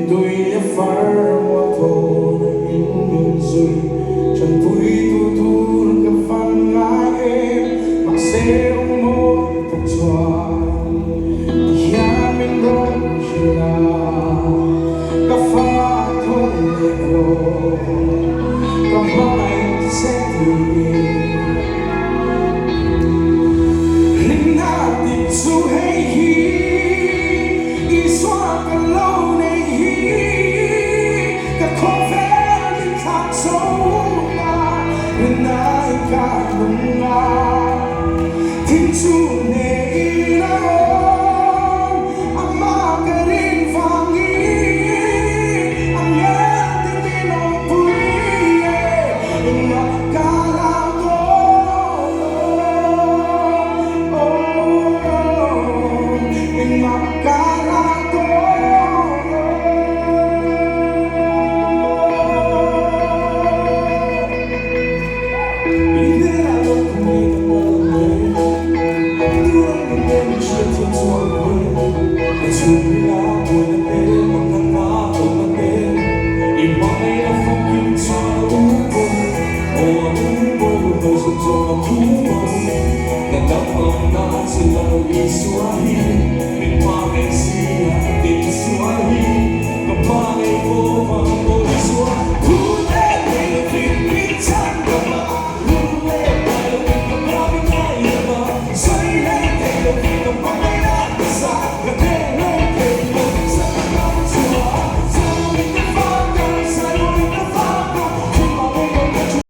Tôi phar mua thô in mình rồi chẳng vui tu tu gặp phăng ai em mặc xe ông môi thật xóa nhà mình rong chưa gặp phá thôn lệ hồ có hỏi sẽ thì linh hạ tình su hay hi y xóa cả lâu này Swahili